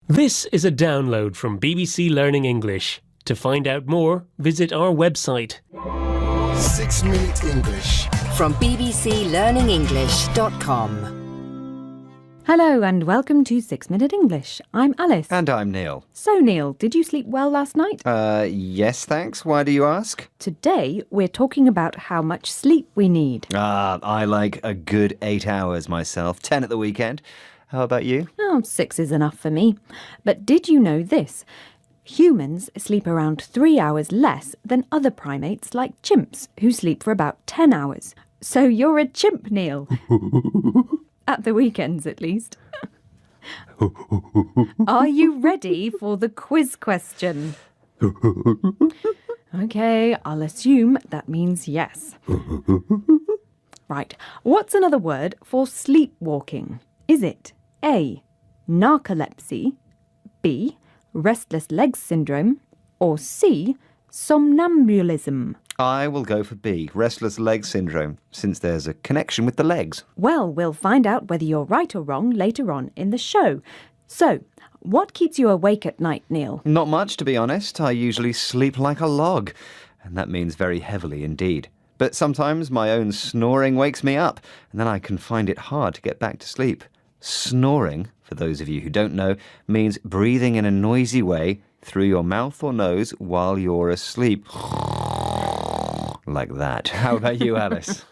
This is a download from BBC Learning English. To find out more, visit our website. 6 Minute English From bbclearningenglish.com. Hello and welcome to 6 Minute English. I'm Alice. And I'm Neil. So Neil, did you sleep well last night? Yes, thanks. Why do you ask? Today we're talking about how much sleep we need. I like a good 8 hours myself, 10 at the weekend. How about you? 6 is enough for me. But did you know this? Humans sleep around 3 hours less than other primates like chimps, who sleep for about 10 hours. So you're a chimp, Neil. At the weekends, at least. Are you ready for the quiz question? Okay, I'll assume that means yes. Right, what's another word for sleepwalking? Is it A, narcolepsy, B, restless legs syndrome, or C, somnambulism? I will go for B, restless leg syndrome, since there's a connection with the legs. Well, we'll find out whether you're right or wrong later on in the show. So, what keeps you awake at night, Neil? Not much, to be honest. I usually sleep like a log, and that means very heavily indeed. But sometimes my own snoring wakes me up, and then I can find it hard to get back to sleep. Snoring, for those of you who don't know, means breathing in a noisy way through your mouth or nose while you're asleep. Like that. How about you, Alice?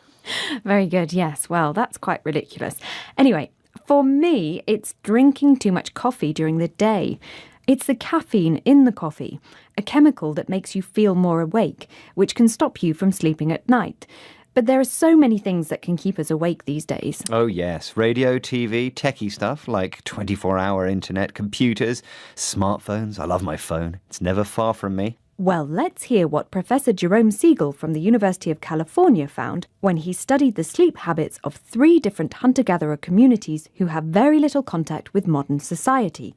Very good, yes. Well, that's quite ridiculous. Anyway, for me, it's drinking too much coffee during the day. It's the caffeine in the coffee, a chemical that makes you feel more awake, which can stop you from sleeping at night. But there are so many things that can keep us awake these days. Oh yes, radio, TV, techie stuff like 24-hour internet, computers, smartphones. I love my phone. It's never far from me. Well, let's hear what Professor Jerome Siegel from the University of California found when he studied the sleep habits of 3 different hunter-gatherer communities who have very little contact with modern society.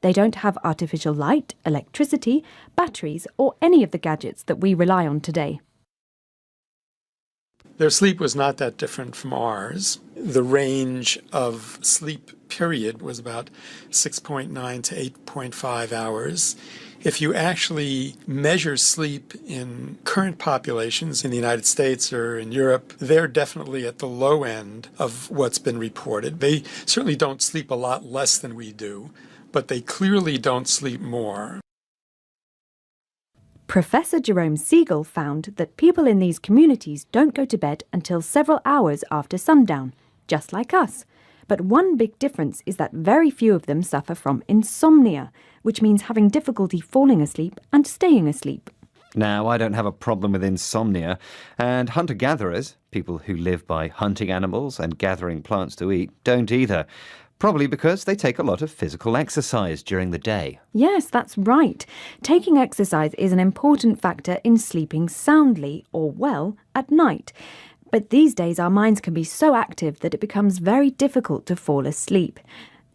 They don't have artificial light, electricity, batteries, or any of the gadgets that we rely on today. Their sleep was not that different from ours. The range of sleep period was about 6.9 to 8.5 hours. If you actually measure sleep in current populations in the United States or in Europe, they're definitely at the low end of what's been reported. They certainly don't sleep a lot less than we do, but they clearly don't sleep more. Professor Jerome Siegel found that people in these communities don't go to bed until several hours after sundown, just like us. But one big difference is that very few of them suffer from insomnia, which means having difficulty falling asleep and staying asleep. Now, I don't have a problem with insomnia, and hunter-gatherers, people who live by hunting animals and gathering plants to eat, don't either. Probably because they take a lot of physical exercise during the day. Yes, that's right. Taking exercise is an important factor in sleeping soundly or well at night. But these days our minds can be so active that it becomes very difficult to fall asleep.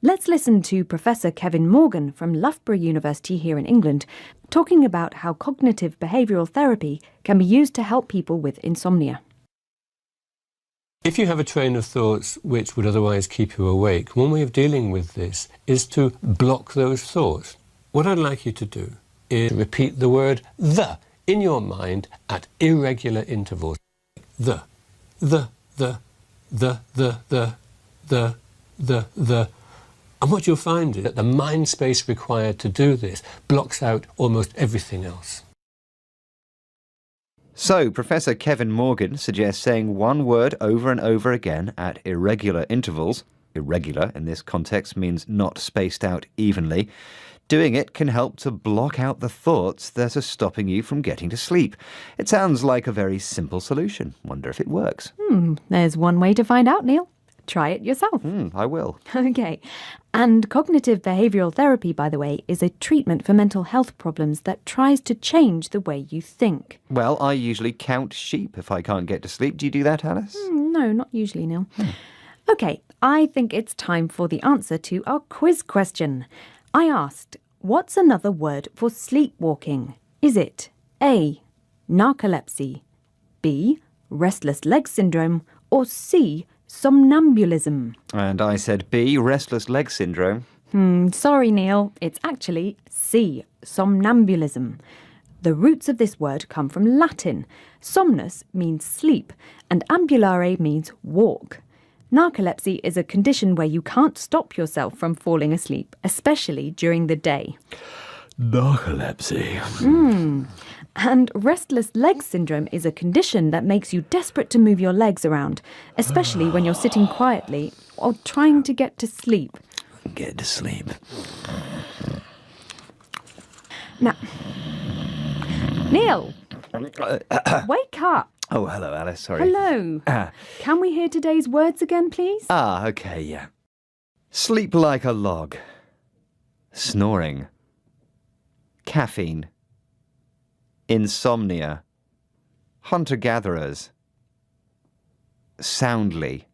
Let's listen to Professor Kevin Morgan from Loughborough University here in England, talking about how cognitive behavioural therapy can be used to help people with insomnia. If you have a train of thoughts which would otherwise keep you awake, one way of dealing with this is to block those thoughts. What I'd like you to do is repeat the word the in your mind at irregular intervals. The. And what you'll find is that the mind space required to do this blocks out almost everything else. So, Professor Kevin Morgan suggests saying one word over and over again at irregular intervals. Irregular in this context means not spaced out evenly. Doing it can help to block out the thoughts that are stopping you from getting to sleep. It sounds like a very simple solution. Wonder if it works. There's one way to find out, Neil. Try it yourself. I will. Okay. And cognitive behavioural therapy, by the way, is a treatment for mental health problems that tries to change the way you think. Well, I usually count sheep if I can't get to sleep. Do you do that, Alice? No, not usually, Neil. Okay, I think it's time for the answer to our quiz question. I asked, what's another word for sleepwalking? Is it A, narcolepsy, B, restless leg syndrome, or C, somnambulism? And I said B, restless leg syndrome. Sorry, Neil. It's actually C, somnambulism. The roots of this word come from Latin. Somnus means sleep, and ambulare means walk. Narcolepsy is a condition where you can't stop yourself from falling asleep, especially during the day. Narcolepsy. And restless leg syndrome is a condition that makes you desperate to move your legs around, especially when you're sitting quietly or trying to get to sleep. Get to sleep. Now, Neil, wake up. Oh, hello, Alice. Sorry. Hello. Can we hear today's words again, please? Okay, yeah. Sleep like a log. Snoring. Caffeine. Insomnia. Hunter-gatherers. Soundly.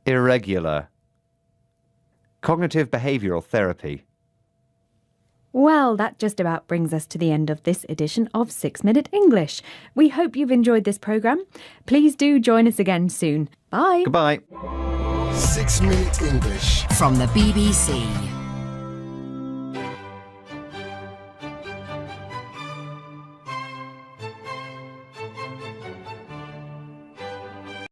Irregular. Cognitive behavioural therapy. Well, that just about brings us to the end of this edition of 6 Minute English. We hope you've enjoyed this programme. Please do join us again soon. Bye. Goodbye. 6 Minute English. From the BBC.